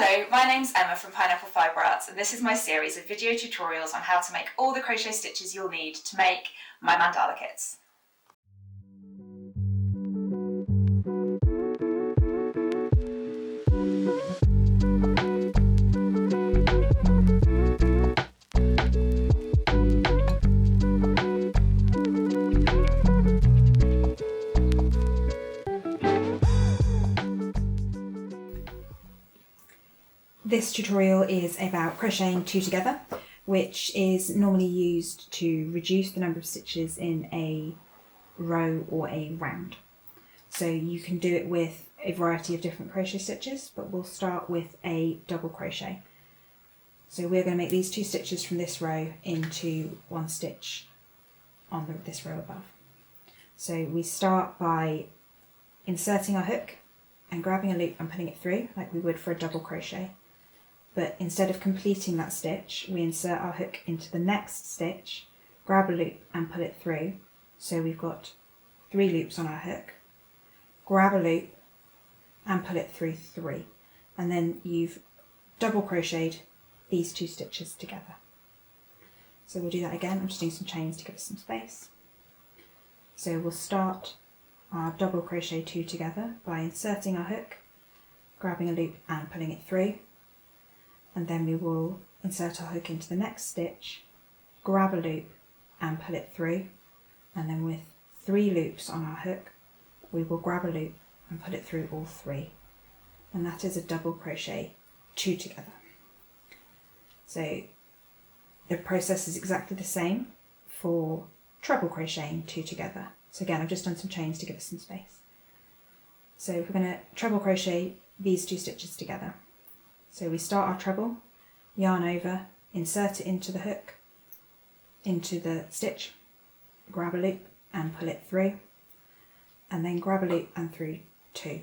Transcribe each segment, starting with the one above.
Hello, my name's Emma from Pineapple Fibre Arts, and this is my series of video tutorials on how to make all the crochet stitches you'll need to make my mandala kits. This tutorial is about crocheting two together, which is normally used to reduce the number of stitches in a row or a round. So you can do it with a variety of different crochet stitches, but we'll start with a double crochet. So we're going to make these two stitches from this row into one stitch on this row above. So we start by inserting our hook and grabbing a loop and putting it through like we would for a double crochet. But instead of completing that stitch, we insert our hook into the next stitch, grab a loop and pull it through. So we've got 3 loops on our hook, grab a loop and pull it through 3. And then you've double crocheted these two stitches together. So we'll do that again. I'm just doing some chains to give us some space. So we'll start our double crochet 2 together by inserting our hook, grabbing a loop and pulling it through. And then we will insert our hook into the next stitch, grab a loop and pull it through, and then with 3 loops on our hook we will grab a loop and pull it through all 3, and that is a double crochet 2 together. So the process is exactly the same for treble crocheting 2 together. So again, I've just done some chains to give us some space. So we're going to treble crochet these 2 stitches together. So we start our treble, yarn over, insert it into the hook, into the stitch, grab a loop and pull it through, and then grab a loop and through 2.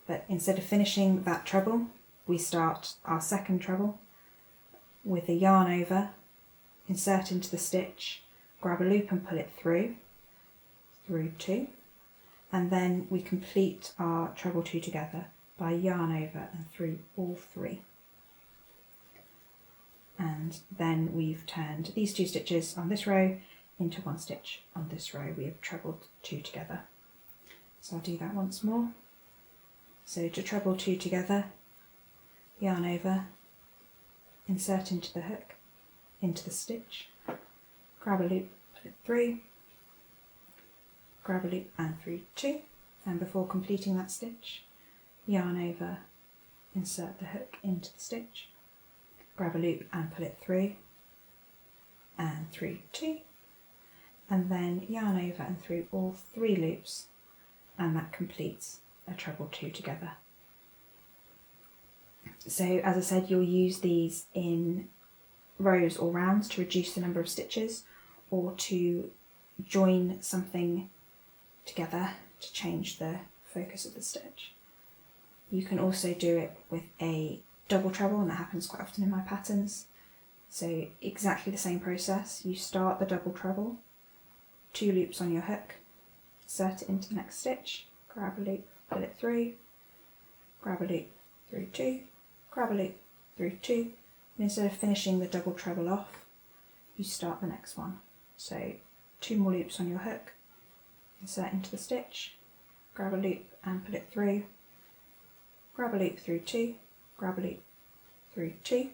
But instead of finishing that treble, we start our second treble with a yarn over, insert into the stitch, grab a loop and pull it through 2, and then we complete our treble 2 together by yarn over and through all 3. And then we've turned these 2 stitches on this row into 1 stitch on this row. We have trebled 2 together. So I'll do that once more. So to treble 2 together, yarn over, insert into the hook, into the stitch, grab a loop, pull it through, grab a loop and through 2, and before completing that stitch, yarn over, insert the hook into the stitch, grab a loop and pull it through, and through 2, and then yarn over and through all 3 loops, and that completes a treble 2 together. So as I said, you'll use these in rows or rounds to reduce the number of stitches, or to join something together to change the focus of the stitch. You can also do it with a double treble, and that happens quite often in my patterns. So exactly the same process. You start the double treble, 2 loops on your hook, insert it into the next stitch, grab a loop, pull it through, grab a loop through 2, grab a loop through 2, and instead of finishing the double treble off, you start the next one. So 2 more loops on your hook, insert into the stitch, grab a loop and pull it through, grab a loop through 2, grab a loop through 2,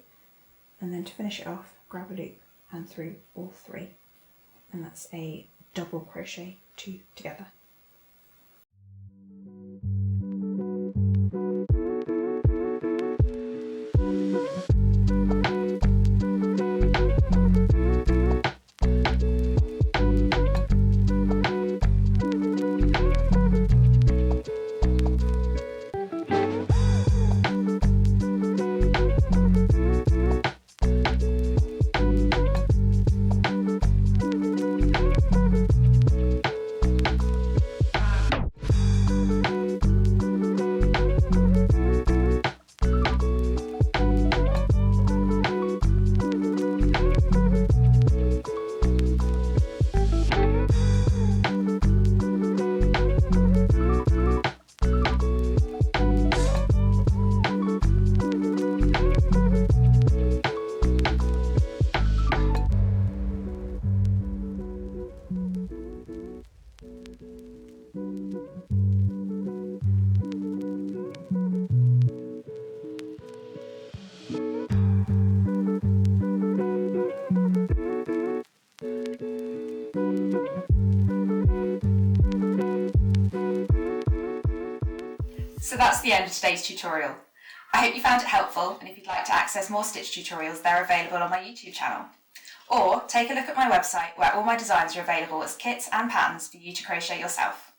and then to finish it off, grab a loop and through all 3. And that's a double crochet 2 together. So that's the end of today's tutorial. I hope you found it helpful, and if you'd like to access more stitch tutorials, they're available on my YouTube channel. Or take a look at my website where all my designs are available as kits and patterns for you to crochet yourself.